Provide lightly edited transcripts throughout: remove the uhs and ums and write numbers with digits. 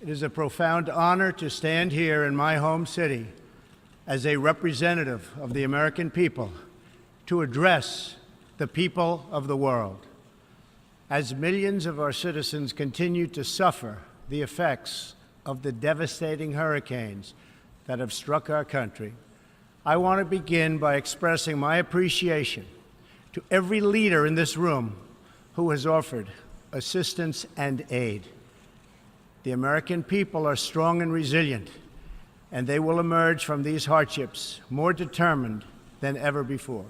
It is a profound honor to stand here in my home city as a representative of the American people to address the people of the world. As millions of our citizens continue to suffer the effects of the devastating hurricanes that have struck our country, I want to begin by expressing my appreciation to every leader in this room who has offered assistance and aid. The American people are strong and resilient, and they will emerge from these hardships more determined than ever before.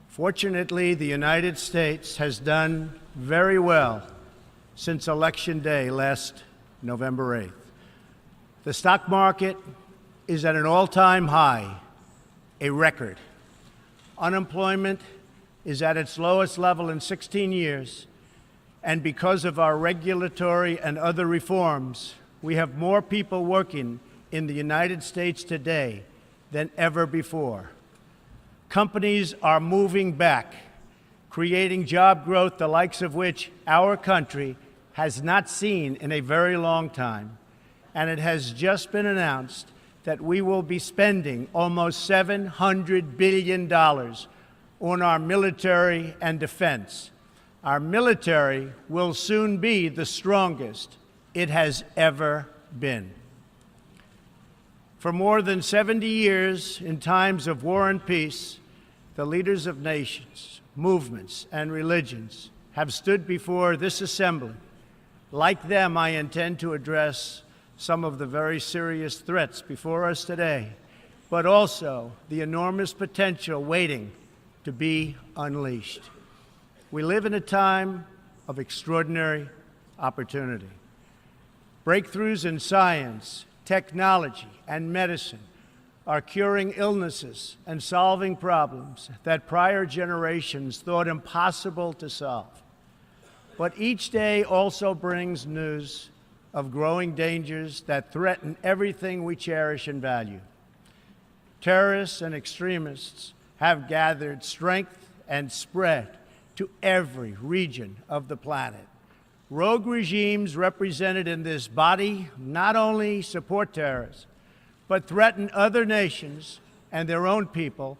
Fortunately, the United States has done very well since Election Day last November 8th. The stock market is at an all-time high, a record. Unemployment is at its lowest level in 16 years, and because of our regulatory and other reforms, we have more people working in the United States today than ever before. Companies are moving back, creating job growth the likes of which our country has not seen in a very long time. And it has just been announced that we will be spending almost $700 billion on our military and defense. Our military will soon be the strongest it has ever been. For more than 70 years, in times of war and peace, the leaders of nations, movements, and religions have stood before this assembly. Like them, I intend to address some of the very serious threats before us today, but also the enormous potential waiting to be unleashed. We live in a time of extraordinary opportunity. Breakthroughs in science, technology, and medicine are curing illnesses and solving problems that prior generations thought impossible to solve. But each day also brings news of growing dangers that threaten everything we cherish and value. Terrorists and extremists have gathered strength and spread to every region of the planet. Rogue regimes represented in this body not only support terrorists, but threaten other nations and their own people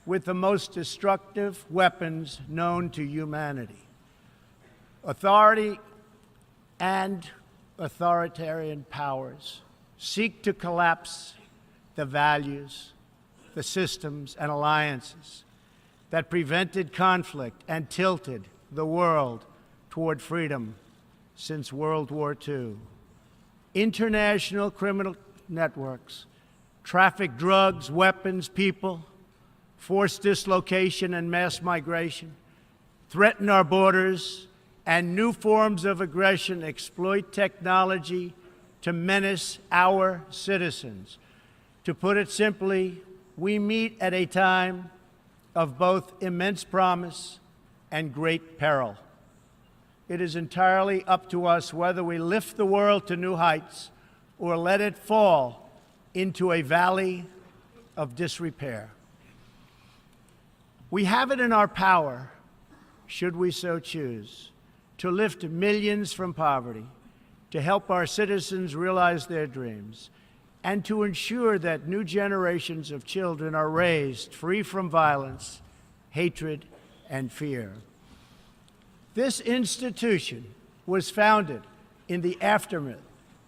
with the most destructive weapons known to humanity. Authority and authoritarian powers seek to collapse the values, the systems, and alliances that prevented conflict and tilted the world toward freedom since World War II. International criminal networks traffic drugs, weapons, people, force dislocation and mass migration, threaten our borders, and new forms of aggression exploit technology to menace our citizens. To put it simply, we meet at a time of both immense promise and great peril. It is entirely up to us whether we lift the world to new heights or let it fall into a valley of disrepair. We have it in our power, should we so choose, to lift millions from poverty, to help our citizens realize their dreams, and to ensure that new generations of children are raised free from violence, hatred, and fear. This institution was founded in the aftermath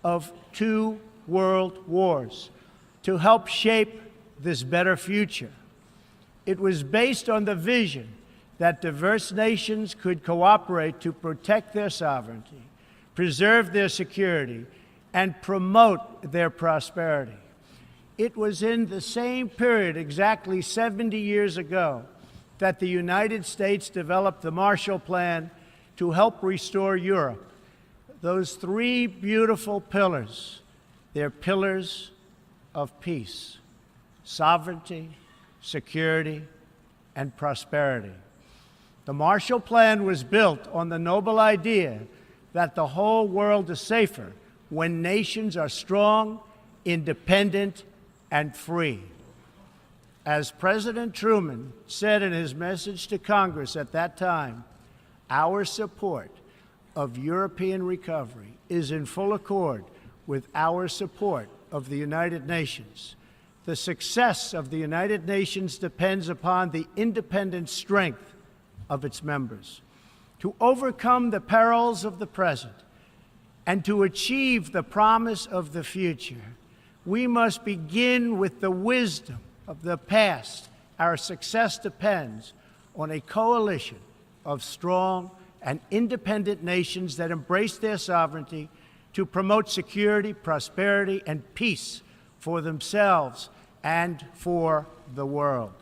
of 2 world wars to help shape this better future. It was based on the vision that diverse nations could cooperate to protect their sovereignty, preserve their security, and promote their prosperity. It was in the same period, exactly 70 years ago, that the United States developed the Marshall Plan to help restore Europe. Those 3 beautiful pillars, they're pillars of peace, sovereignty, security, and prosperity. The Marshall Plan was built on the noble idea that the whole world is safer when nations are strong, independent, and free. As President Truman said in his message to Congress at that time, our support of European recovery is in full accord with our support of the United Nations. The success of the United Nations depends upon the independent strength of its members. To overcome the perils of the present and to achieve the promise of the future, we must begin with the wisdom of the past. Our success depends on a coalition of strong and independent nations that embrace their sovereignty to promote security, prosperity, and peace for themselves and for the world.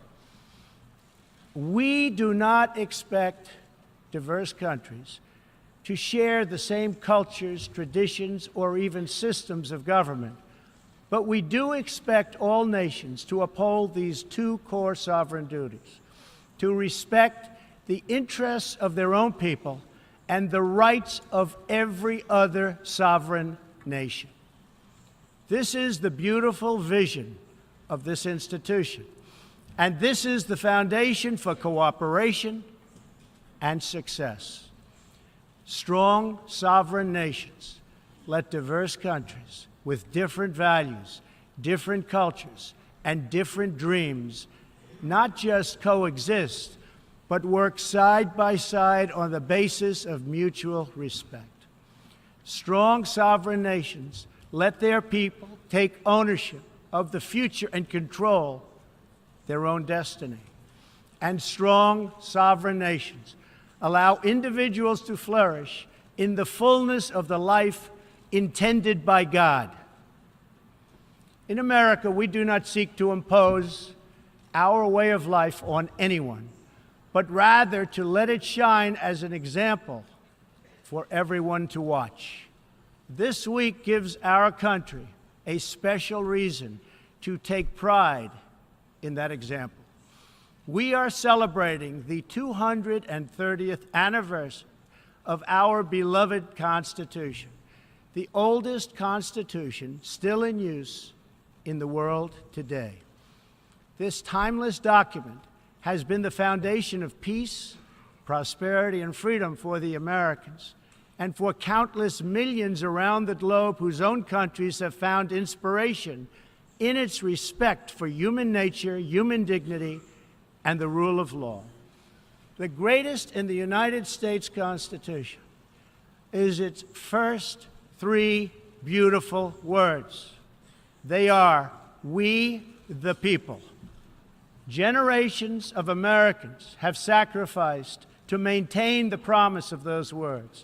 We do not expect diverse countries to share the same cultures, traditions, or even systems of government, but we do expect all nations to uphold these two core sovereign duties: to respect the interests of their own people and the rights of every other sovereign nation. This is the beautiful vision of this institution, and this is the foundation for cooperation and success. Strong sovereign nations let diverse countries with different values, different cultures, and different dreams not just coexist, but work side by side on the basis of mutual respect. Strong sovereign nations let their people take ownership of the future and control their own destiny. And strong sovereign nations allow individuals to flourish in the fullness of the life intended by God. In America, we do not seek to impose our way of life on anyone, but rather to let it shine as an example for everyone to watch. This week gives our country a special reason to take pride in that example. We are celebrating the 230th anniversary of our beloved Constitution, the oldest Constitution still in use in the world today. This timeless document has been the foundation of peace, prosperity, and freedom for the Americans and for countless millions around the globe whose own countries have found inspiration in its respect for human nature, human dignity, and the rule of law. The greatest in the United States Constitution is its first three beautiful words. They are, "We the people." Generations of Americans have sacrificed to maintain the promise of those words,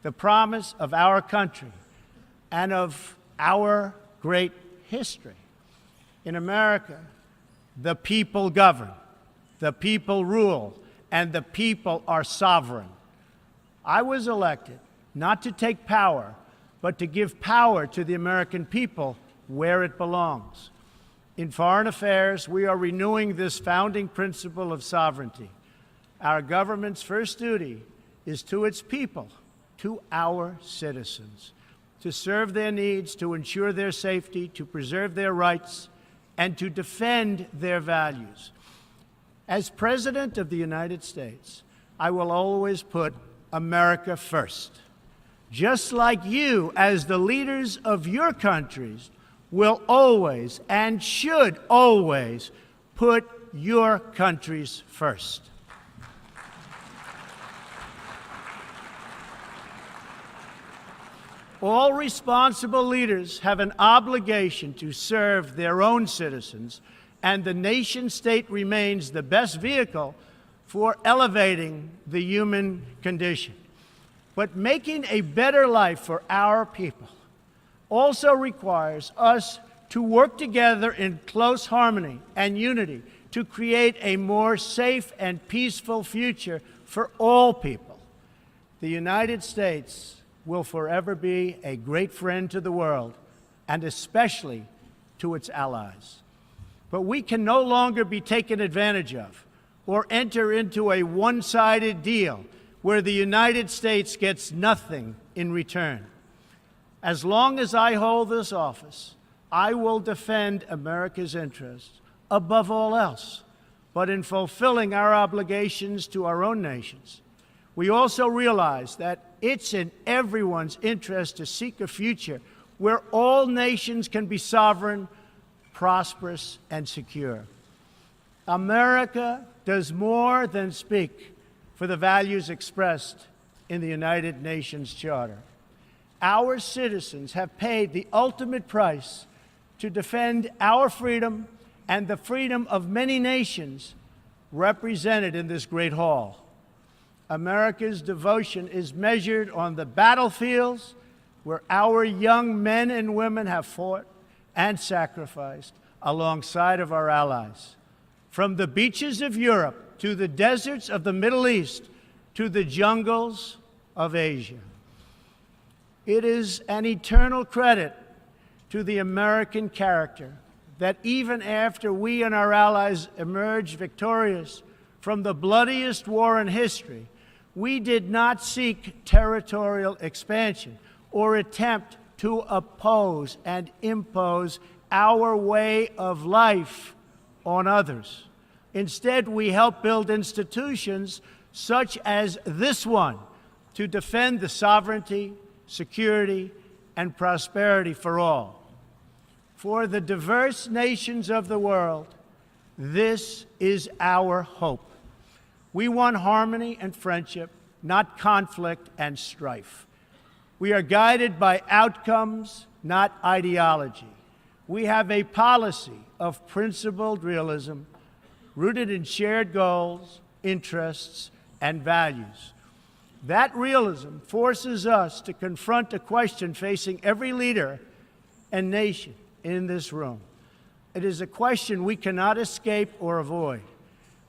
the promise of our country and of our great history. In America, the people govern, the people rule, and the people are sovereign. I was elected not to take power, but to give power to the American people where it belongs. In foreign affairs, we are renewing this founding principle of sovereignty. Our government's first duty is to its people, to our citizens, to serve their needs, to ensure their safety, to preserve their rights, and to defend their values. As President of the United States, I will always put America first, just like you, as the leaders of your countries, will always and should always put your countries first. All responsible leaders have an obligation to serve their own citizens, and the nation-state remains the best vehicle for elevating the human condition. But making a better life for our people also requires us to work together in close harmony and unity to create a more safe and peaceful future for all people. The United States will forever be a great friend to the world, and especially to its allies. But we can no longer be taken advantage of or enter into a one-sided deal where the United States gets nothing in return. As long as I hold this office, I will defend America's interests above all else. But in fulfilling our obligations to our own nations, we also realize that it's in everyone's interest to seek a future where all nations can be sovereign, prosperous, and secure. America does more than speak for the values expressed in the United Nations Charter. Our citizens have paid the ultimate price to defend our freedom and the freedom of many nations represented in this great hall. America's devotion is measured on the battlefields where our young men and women have fought and sacrificed alongside of our allies. From the beaches of Europe to the deserts of the Middle East to the jungles of Asia. It is an eternal credit to the American character that even after we and our allies emerged victorious from the bloodiest war in history, we did not seek territorial expansion or attempt to oppose and impose our way of life on others. Instead, we helped build institutions such as this one to defend the sovereignty, security, and prosperity for all. For the diverse nations of the world, this is our hope. We want harmony and friendship, not conflict and strife. We are guided by outcomes, not ideology. We have a policy of principled realism rooted in shared goals, interests, and values. That realism forces us to confront a question facing every leader and nation in this room. It is a question we cannot escape or avoid.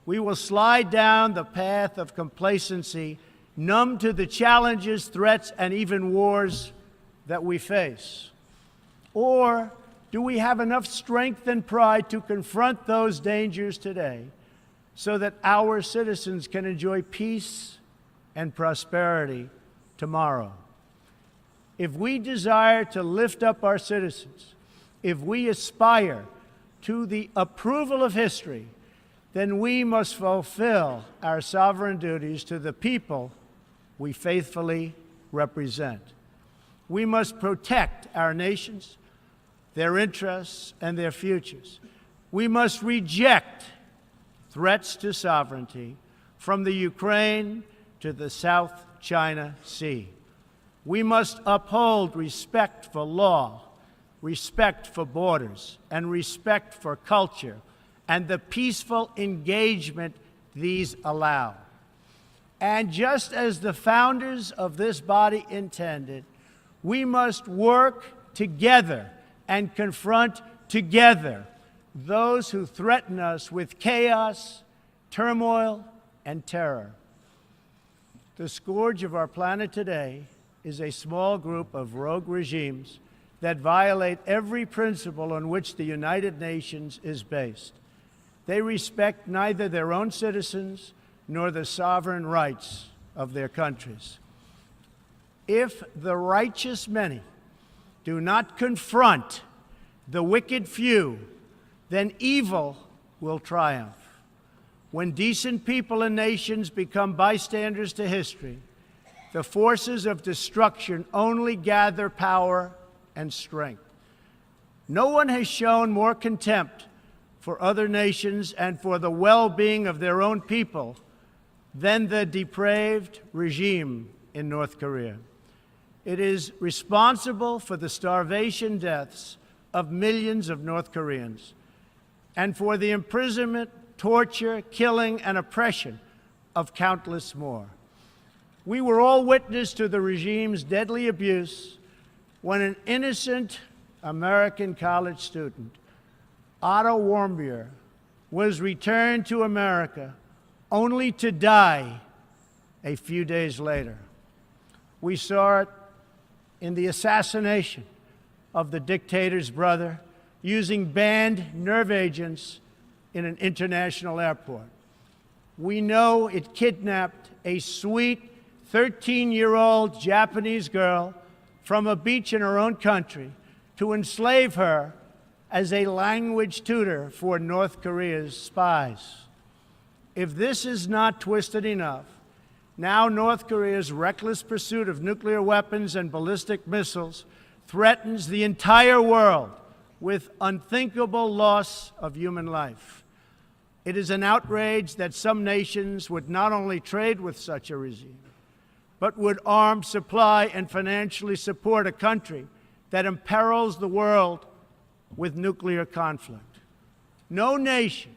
We will slide down the path of complacency, numb to the challenges, threats, and even wars that we face. Or do we have enough strength and pride to confront those dangers today so that our citizens can enjoy peace and prosperity tomorrow? If we desire to lift up our citizens, if we aspire to the approval of history, then we must fulfill our sovereign duties to the people we faithfully represent. We must protect our nations, their interests, and their futures. We must reject threats to sovereignty from the Ukraine to the South China Sea. We must uphold respect for law, respect for borders, and respect for culture, and the peaceful engagement these allow. And just as the founders of this body intended, we must work together and confront together those who threaten us with chaos, turmoil, and terror. The scourge of our planet today is a small group of rogue regimes that violate every principle on which the United Nations is based. They respect neither their own citizens nor the sovereign rights of their countries. If the righteous many do not confront the wicked few, then evil will triumph. When decent people and nations become bystanders to history, the forces of destruction only gather power and strength. No one has shown more contempt for other nations and for the well-being of their own people than the depraved regime in North Korea. It is responsible for the starvation deaths of millions of North Koreans and for the imprisonment, torture, killing, and oppression of countless more. We were all witness to the regime's deadly abuse when an innocent American college student, Otto Warmbier, was returned to America only to die a few days later. We saw it in the assassination of the dictator's brother using banned nerve agents in an international airport. We know it kidnapped a sweet 13-year-old Japanese girl from a beach in her own country to enslave her as a language tutor for North Korea's spies. If this is not twisted enough, now North Korea's reckless pursuit of nuclear weapons and ballistic missiles threatens the entire world with unthinkable loss of human life. It is an outrage that some nations would not only trade with such a regime, but would arm, supply, and financially support a country that imperils the world with nuclear conflict. No nation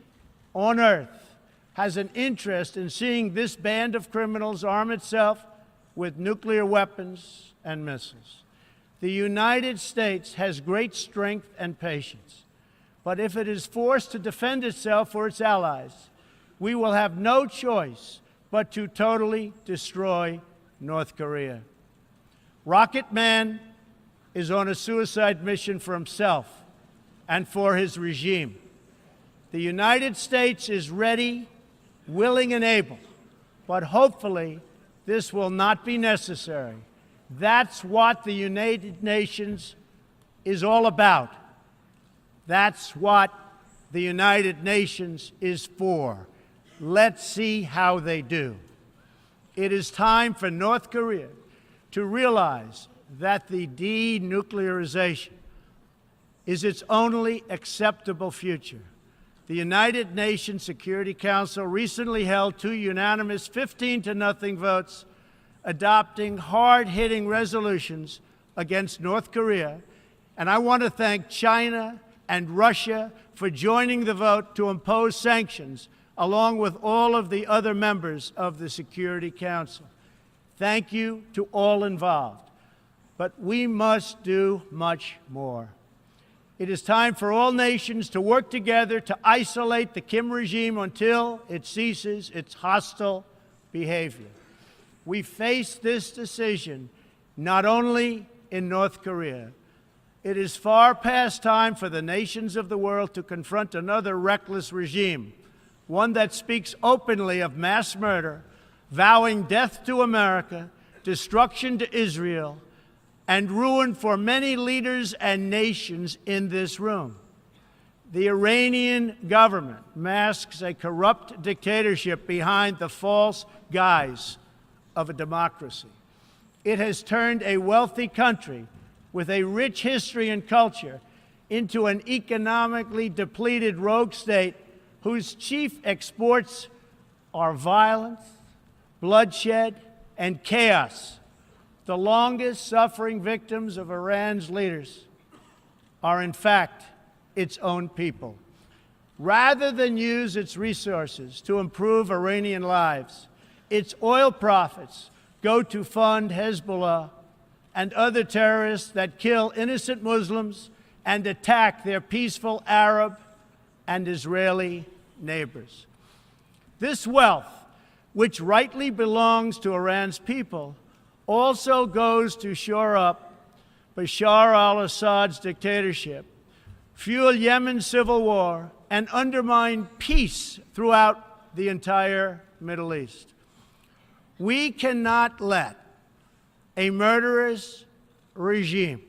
on earth has an interest in seeing this band of criminals arm itself with nuclear weapons and missiles. The United States has great strength and patience, but if it is forced to defend itself or its allies, we will have no choice but to totally destroy North Korea. Rocket Man is on a suicide mission for himself and for his regime. The United States is ready, willing, and able, but hopefully this will not be necessary. That's what the United Nations is all about. That's what the United Nations is for. Let's see how they do. It is time for North Korea to realize that the denuclearization is its only acceptable future. The United Nations Security Council recently held 2 unanimous 15-0 votes adopting hard-hitting resolutions against North Korea, and I want to thank China and Russia for joining the vote to impose sanctions along with all of the other members of the Security Council. Thank you to all involved. But we must do much more. It is time for all nations to work together to isolate the Kim regime until it ceases its hostile behavior. We face this decision not only in North Korea. It is far past time for the nations of the world to confront another reckless regime, one that speaks openly of mass murder, vowing death to America, destruction to Israel, and ruin for many leaders and nations in this room. The Iranian government masks a corrupt dictatorship behind the false guise of a democracy. It has turned a wealthy country with a rich history and culture into an economically depleted rogue state whose chief exports are violence, bloodshed, and chaos. The longest suffering victims of Iran's leaders are, in fact, its own people. Rather than use its resources to improve Iranian lives, its oil profits go to fund Hezbollah and other terrorists that kill innocent Muslims and attack their peaceful Arab and Israeli neighbors. This wealth, which rightly belongs to Iran's people, also goes to shore up Bashar al-Assad's dictatorship, fuel Yemen's civil war, and undermine peace throughout the entire Middle East. We cannot let a murderous regime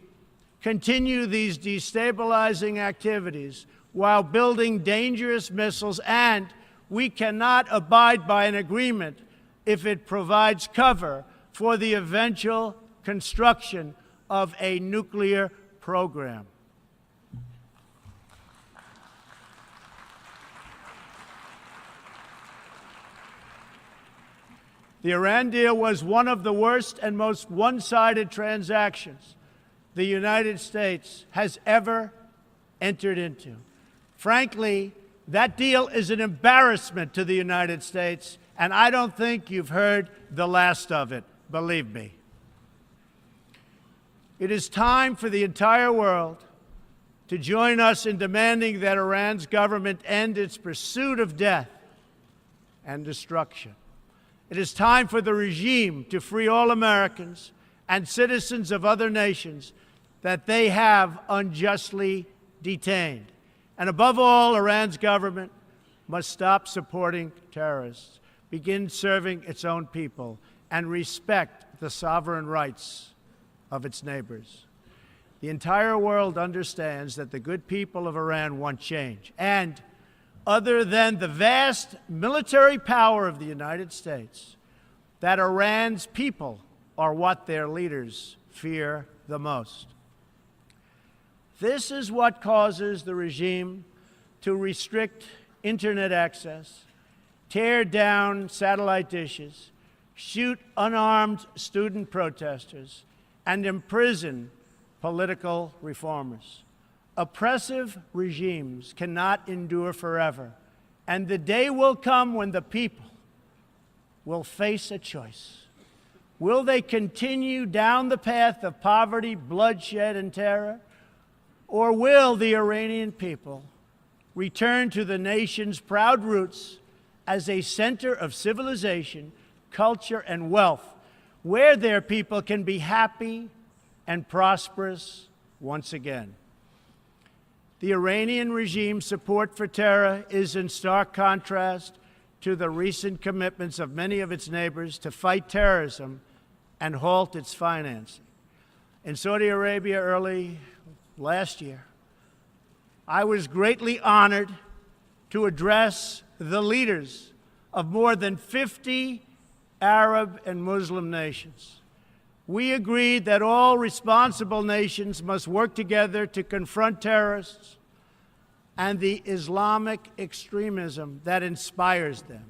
continue these destabilizing activities while building dangerous missiles, and we cannot abide by an agreement if it provides cover for the eventual construction of a nuclear program. The Iran deal was one of the worst and most one-sided transactions the United States has ever entered into. Frankly, that deal is an embarrassment to the United States, and I don't think you've heard the last of it, believe me. It is time for the entire world to join us in demanding that Iran's government end its pursuit of death and destruction. It is time for the regime to free all Americans and citizens of other nations that they have unjustly detained. And above all, Iran's government must stop supporting terrorists, begin serving its own people, and respect the sovereign rights of its neighbors. The entire world understands that the good people of Iran want change. And other than the vast military power of the United States, that Iran's people are what their leaders fear the most. This is what causes the regime to restrict internet access, tear down satellite dishes, shoot unarmed student protesters, and imprison political reformers. Oppressive regimes cannot endure forever, and the day will come when the people will face a choice. Will they continue down the path of poverty, bloodshed, and terror? Or will the Iranian people return to the nation's proud roots as a center of civilization, culture, and wealth, where their people can be happy and prosperous once again? The Iranian regime's support for terror is in stark contrast to the recent commitments of many of its neighbors to fight terrorism and halt its financing. In Saudi Arabia early last year, I was greatly honored to address the leaders of more than 50 Arab and Muslim nations. We agreed that all responsible nations must work together to confront terrorists and the Islamic extremism that inspires them.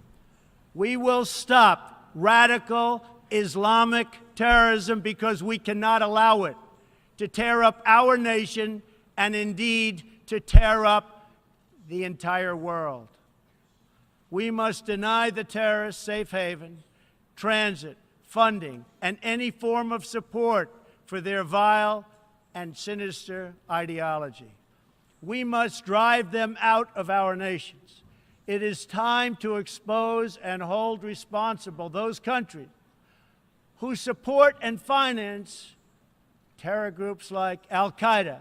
We will stop radical Islamic terrorism because we cannot allow it to tear up our nation and indeed to tear up the entire world. We must deny the terrorists safe haven, transit, funding, and any form of support for their vile and sinister ideology. We must drive them out of our nations. It is time to expose and hold responsible those countries who support and finance terror groups like Al-Qaeda,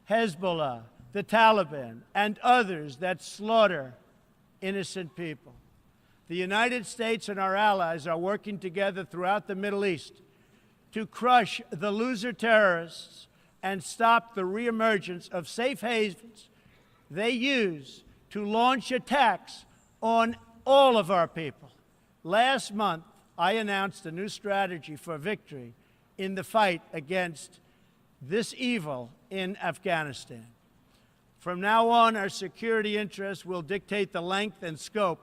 Hezbollah, the Taliban, and others that slaughter innocent people. The United States and our allies are working together throughout the Middle East to crush the loser terrorists and stop the reemergence of safe havens they use to launch attacks on all of our people. Last month, I announced a new strategy for victory in the fight against this evil in Afghanistan. From now on, our security interests will dictate the length and scope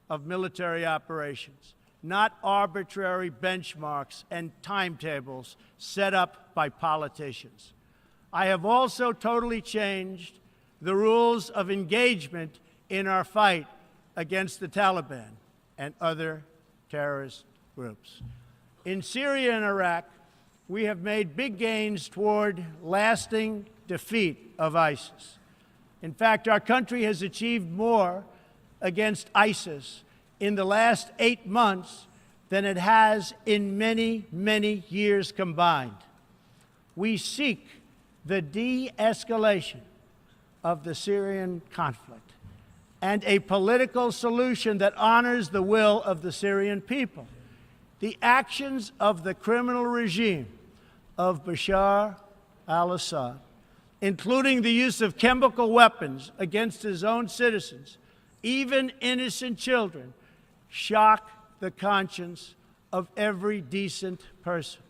of military operations, not arbitrary benchmarks and timetables set up by politicians. I have also totally changed the rules of engagement in our fight against the Taliban and other terrorist groups. In Syria and Iraq, we have made big gains toward lasting defeat of ISIS. In fact, our country has achieved more against ISIS in the last 8 months than it has in many, many years combined. We seek the de-escalation of the Syrian conflict and a political solution that honors the will of the Syrian people. The actions of the criminal regime of Bashar al-Assad, including the use of chemical weapons against his own citizens, even innocent children, shock the conscience of every decent person.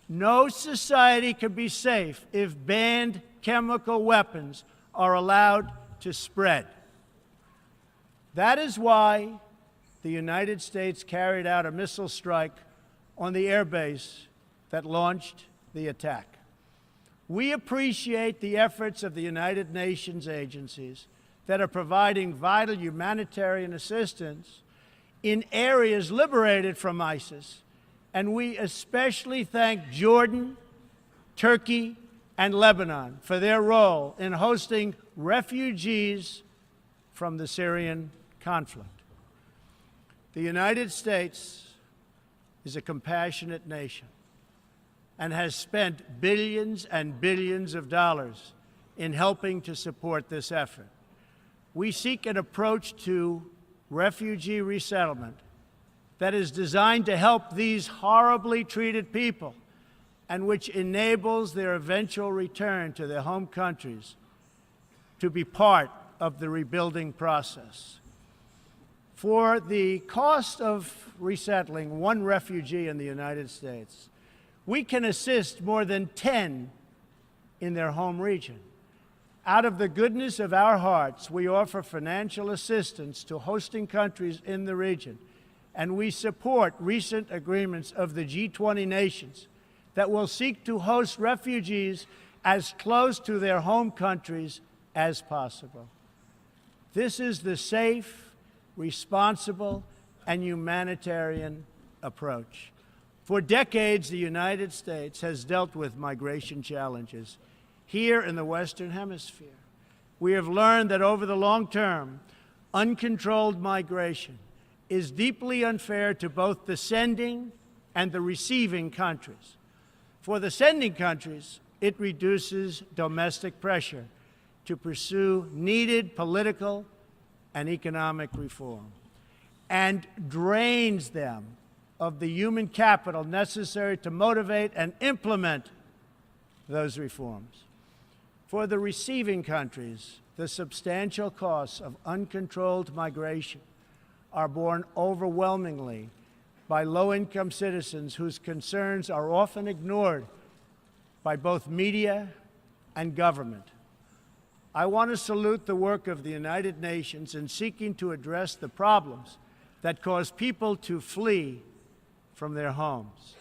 No society can be safe if banned chemical weapons are allowed to spread. That is why the United States carried out a missile strike on the airbase that launched the attack. We appreciate the efforts of the United Nations agencies that are providing vital humanitarian assistance in areas liberated from ISIS, and we especially thank Jordan, Turkey, and Lebanon for their role in hosting refugees from the Syrian conflict. The United States is a compassionate nation and has spent billions and billions of dollars in helping to support this effort. We seek an approach to refugee resettlement that is designed to help these horribly treated people and which enables their eventual return to their home countries to be part of the rebuilding process. For the cost of resettling one refugee in the United States, we can assist more than 10 in their home region. Out of the goodness of our hearts, we offer financial assistance to hosting countries in the region, and we support recent agreements of the G20 nations that will seek to host refugees as close to their home countries as possible. This is the safe, responsible, and humanitarian approach. For decades, the United States has dealt with migration challenges here in the Western Hemisphere. We have learned that over the long term, uncontrolled migration is deeply unfair to both the sending and the receiving countries. For the sending countries, it reduces domestic pressure to pursue needed political and economic reform and drains them of the human capital necessary to motivate and implement those reforms. For the receiving countries, the substantial costs of uncontrolled migration are borne overwhelmingly by low-income citizens whose concerns are often ignored by both media and government. I want to salute the work of the United Nations in seeking to address the problems that cause people to flee from their homes.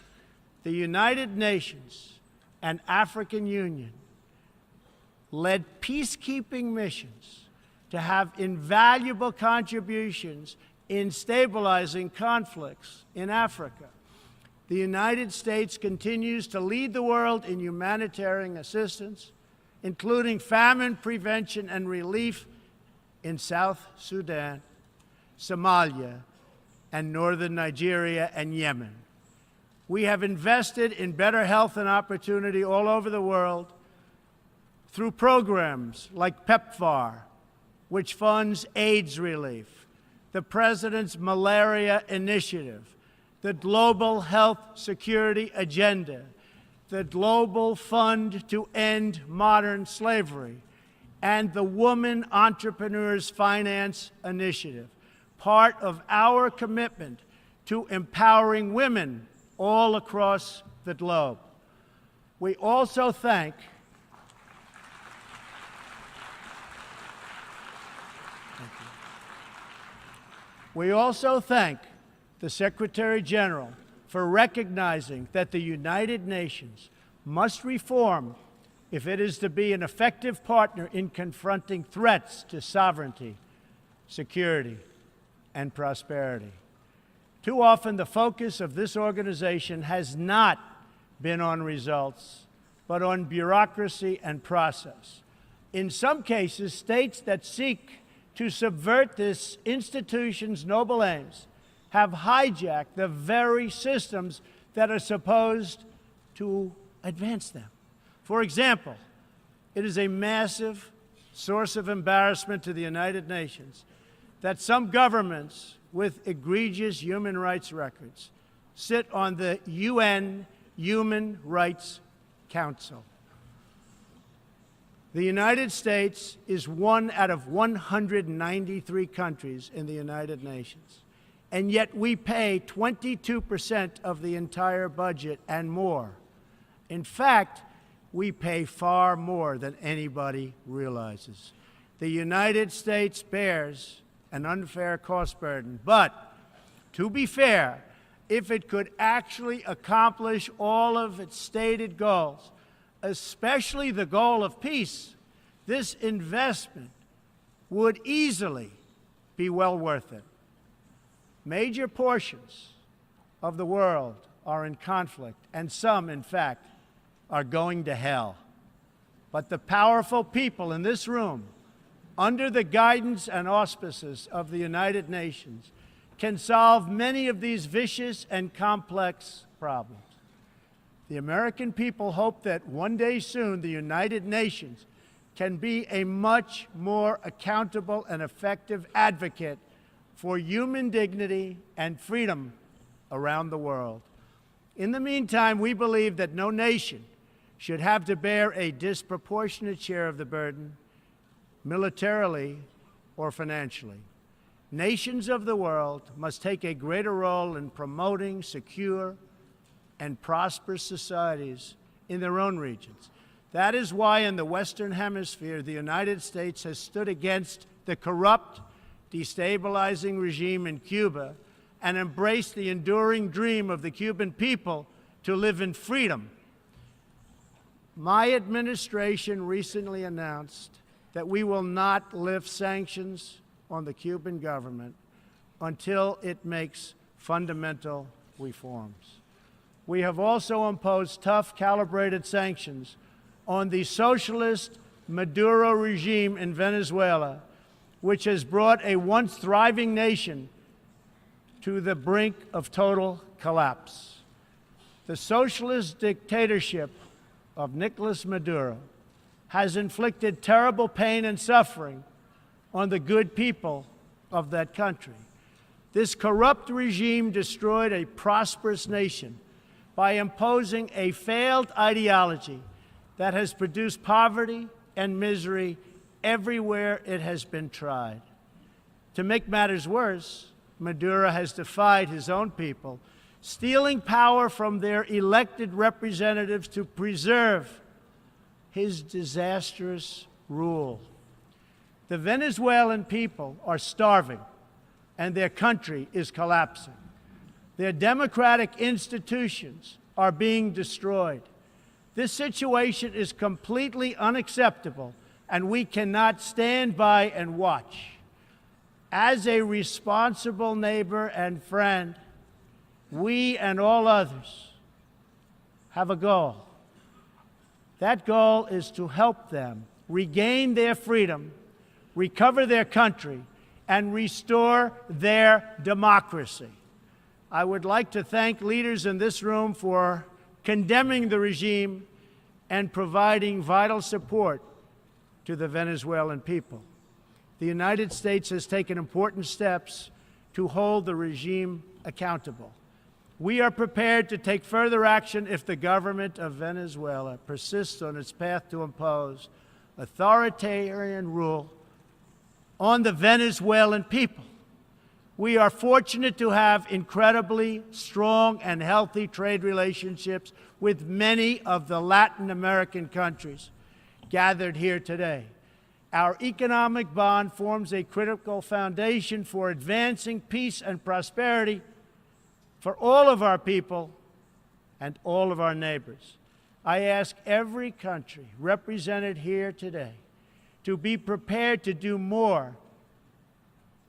The United Nations and African Union led peacekeeping missions to have invaluable contributions in stabilizing conflicts in Africa. The United States continues to lead the world in humanitarian assistance, including famine prevention and relief in South Sudan, Somalia, and northern Nigeria and Yemen. We have invested in better health and opportunity all over the world through programs like PEPFAR, which funds AIDS relief, the President's Malaria Initiative, the Global Health Security Agenda, the Global Fund to End Modern Slavery, and the Woman Entrepreneurs Finance Initiative, part of our commitment to empowering women all across the globe. We also thank the Secretary General for recognizing that the United Nations must reform if it is to be an effective partner in confronting threats to sovereignty, security, and prosperity. Too often, the focus of this organization has not been on results, but on bureaucracy and process. In some cases, states that seek to subvert this institution's noble aims have hijacked the very systems that are supposed to advance them. For example, it is a massive source of embarrassment to the United Nations that some governments with egregious human rights records sit on the UN Human Rights Council. The United States is one out of 193 countries in the United Nations, and yet we pay 22% of the entire budget and more. In fact, we pay far more than anybody realizes. The United States bears an unfair cost burden, but to be fair, if it could actually accomplish all of its stated goals, especially the goal of peace, this investment would easily be well worth it. Major portions of the world are in conflict, and some, in fact, are going to hell. But the powerful people in this room, under the guidance and auspices of the United Nations, can solve many of these vicious and complex problems. The American people hope that one day soon the United Nations can be a much more accountable and effective advocate for human dignity and freedom around the world. In the meantime, we believe that no nation should have to bear a disproportionate share of the burden, militarily or financially. Nations of the world must take a greater role in promoting secure and prosperous societies in their own regions. That is why in the Western Hemisphere, the United States has stood against the corrupt, destabilizing regime in Cuba and embraced the enduring dream of the Cuban people to live in freedom. My administration recently announced that we will not lift sanctions on the Cuban government until it makes fundamental reforms. We have also imposed tough, calibrated sanctions on the socialist Maduro regime in Venezuela, which has brought a once thriving nation to the brink of total collapse. The socialist dictatorship of Nicolas Maduro has inflicted terrible pain and suffering on the good people of that country. This corrupt regime destroyed a prosperous nation by imposing a failed ideology that has produced poverty and misery everywhere it has been tried. To make matters worse, Maduro has defied his own people, stealing power from their elected representatives to preserve his disastrous rule. The Venezuelan people are starving, and their country is collapsing. Their democratic institutions are being destroyed. This situation is completely unacceptable, and we cannot stand by and watch. As a responsible neighbor and friend, we and all others have a goal. That goal is to help them regain their freedom, recover their country, and restore their democracy. I would like to thank leaders in this room for condemning the regime and providing vital support to the Venezuelan people. The United States has taken important steps to hold the regime accountable. We are prepared to take further action if the government of Venezuela persists on its path to impose authoritarian rule on the Venezuelan people. We are fortunate to have incredibly strong and healthy trade relationships with many of the Latin American countries gathered here today. Our economic bond forms a critical foundation for advancing peace and prosperity for all of our people and all of our neighbors. I ask every country represented here today to be prepared to do more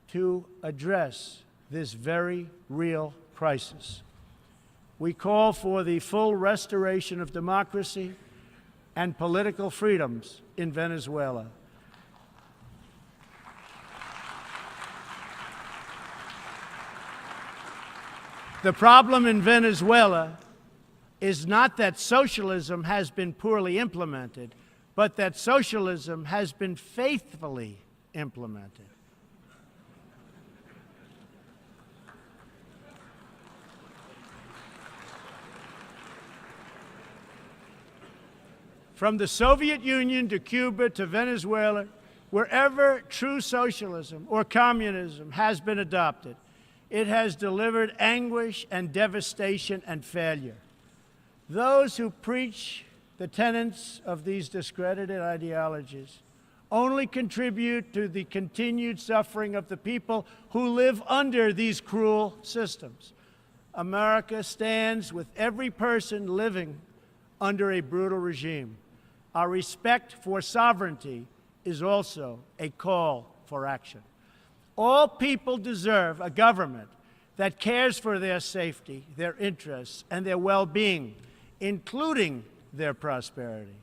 to address this very real crisis. We call for the full restoration of democracy and political freedoms in Venezuela. The problem in Venezuela is not that socialism has been poorly implemented, but that socialism has been faithfully implemented. From the Soviet Union to Cuba to Venezuela, wherever true socialism or communism has been adopted, it has delivered anguish and devastation and failure. Those who preach the tenets of these discredited ideologies only contribute to the continued suffering of the people who live under these cruel systems. America stands with every person living under a brutal regime. Our respect for sovereignty is also a call for action. All people deserve a government that cares for their safety, their interests, and their well-being, including their prosperity.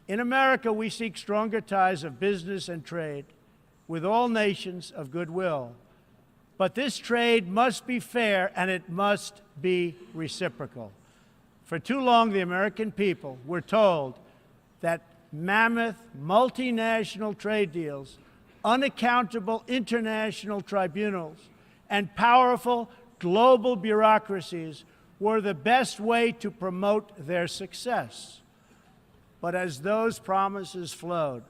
In America, we seek stronger ties of business and trade with all nations of goodwill. But this trade must be fair and it must be reciprocal. For too long, the American people were told that mammoth multinational trade deals, unaccountable international tribunals, and powerful global bureaucracies were the best way to promote their success. But as those promises flowed,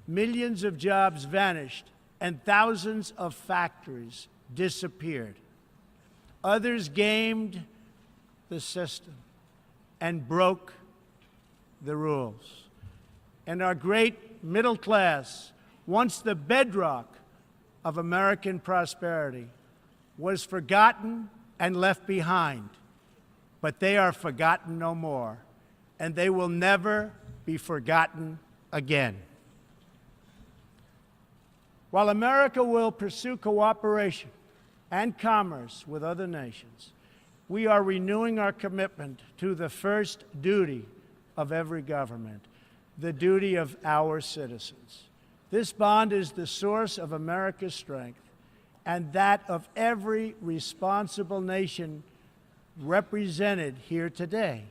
millions of jobs vanished and thousands of factories disappeared. Others gamed the system and broke the rules. and our great middle class, once the bedrock of American prosperity, was forgotten and left behind. But they are forgotten no more, and they will never be forgotten again. While America will pursue cooperation and commerce with other nations, we are renewing our commitment to the first duty of every government, the duty of our citizens. This bond is the source of America's strength and that of every responsible nation represented here today.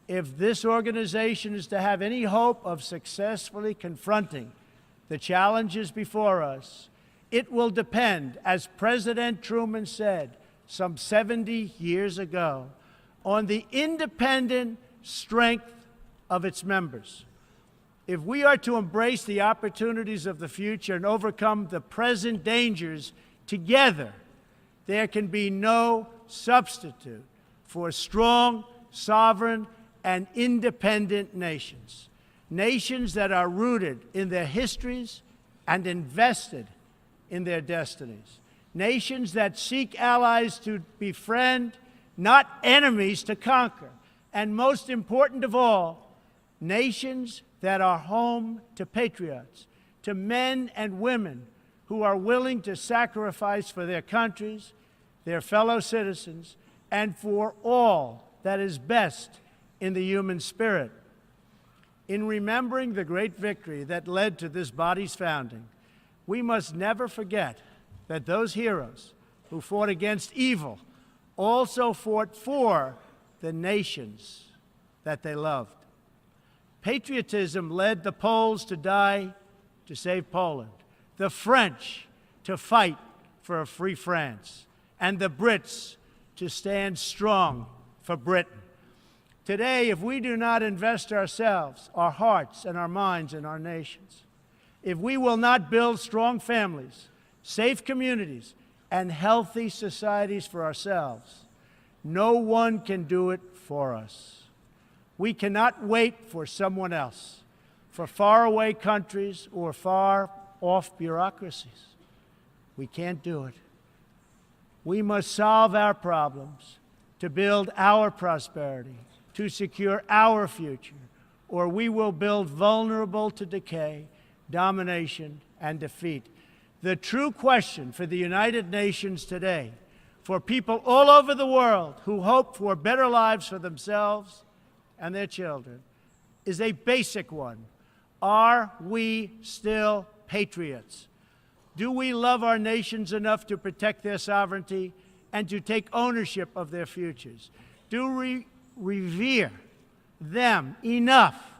If this organization is to have any hope of successfully confronting the challenges before us, it will depend, as President Truman said some 70 years ago, on the independent strength of its members. If we are to embrace the opportunities of the future and overcome the present dangers together, there can be no substitute for strong, sovereign, and independent nations. Nations that are rooted in their histories and invested in their destinies. Nations that seek allies to befriend, not enemies to conquer. And most important of all, nations that are home to patriots, to men and women who are willing to sacrifice for their countries, their fellow citizens, and for all that is best in the human spirit. In remembering the great victory that led to this body's founding, we must never forget that those heroes who fought against evil also fought for the nations that they loved. Patriotism led the Poles to die to save Poland, the French to fight for a free France, and the Brits to stand strong for Britain. Today, if we do not invest ourselves, our hearts, and our minds in our nations, if we will not build strong families, safe communities, and healthy societies for ourselves, no one can do it for us. We cannot wait for someone else, for faraway countries or far-off bureaucracies. We can't do it. We must solve our problems to build our prosperity, to secure our future, or we will build vulnerable to decay, domination, and defeat. The true question for the United Nations today, for people all over the world who hope for better lives for themselves and their children, is a basic one. Are we still patriots? Do we love our nations enough to protect their sovereignty and to take ownership of their futures? Do we revere them enough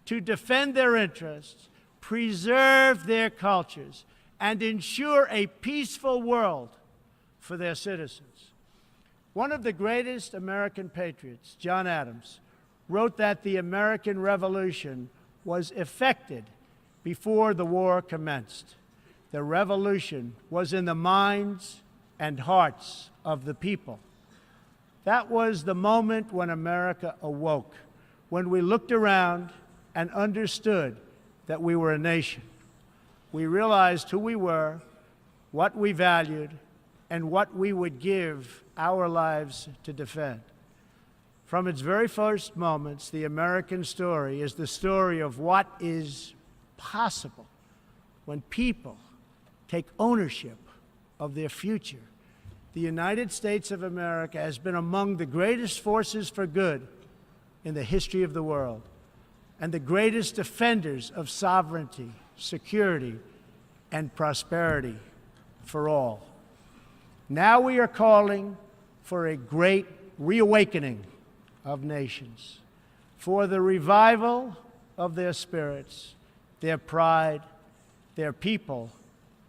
to defend their interests, preserve their cultures, and ensure a peaceful world for their citizens? One of the greatest American patriots, John Adams, wrote that the American Revolution was effected before the war commenced. The revolution was in the minds and hearts of the people. That was the moment when America awoke, when we looked around and understood that we were a nation. We realized who we were, what we valued, and what we would give our lives to defend. From its very first moments, the American story is the story of what is possible when people take ownership of their future. The United States of America has been among the greatest forces for good in the history of the world, and the greatest defenders of sovereignty, security, and prosperity for all. Now we are calling for a great reawakening of nations, for the revival of their spirits, their pride, their people,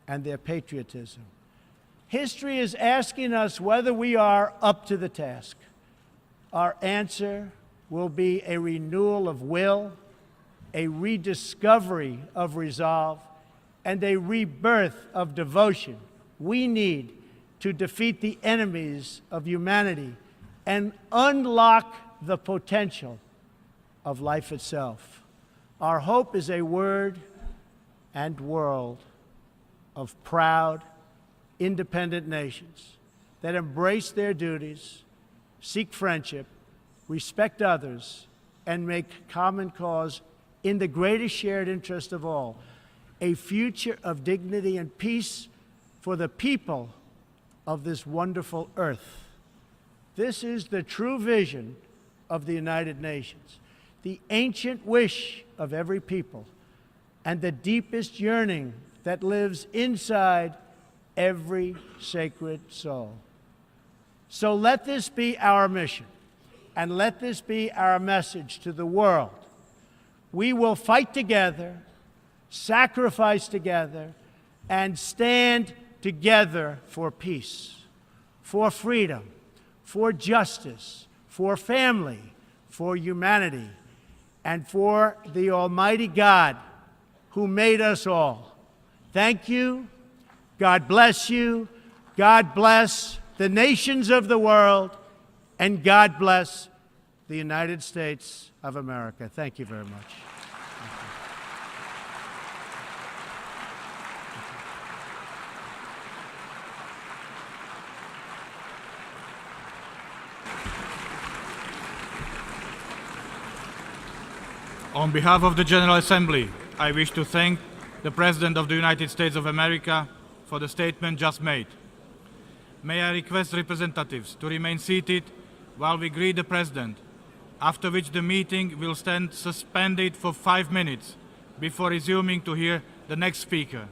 and their patriotism. History is asking us whether we are up to the task. Our answer will be a renewal of will, a rediscovery of resolve, and a rebirth of devotion we need to defeat the enemies of humanity and unlock the potential of life itself. Our hope is a word and world of proud, independent nations that embrace their duties, seek friendship, respect others, and make common cause in the greatest shared interest of all, a future of dignity and peace for the people of this wonderful earth. This is the true vision of the United Nations, the ancient wish of every people, and the deepest yearning that lives inside every sacred soul. So let this be our mission, and let this be our message to the world. We will fight together, sacrifice together, and stand together for peace, for freedom, for justice, for family, for humanity, and for the Almighty God who made us all. Thank you. God bless you. God bless the nations of the world, and God bless the United States of America. Thank you very much. On behalf of the General Assembly, I wish to thank the President of the United States of America for the statement just made. May I request representatives to remain seated while we greet the President, after which the meeting will stand suspended for 5 minutes before resuming to hear the next speaker.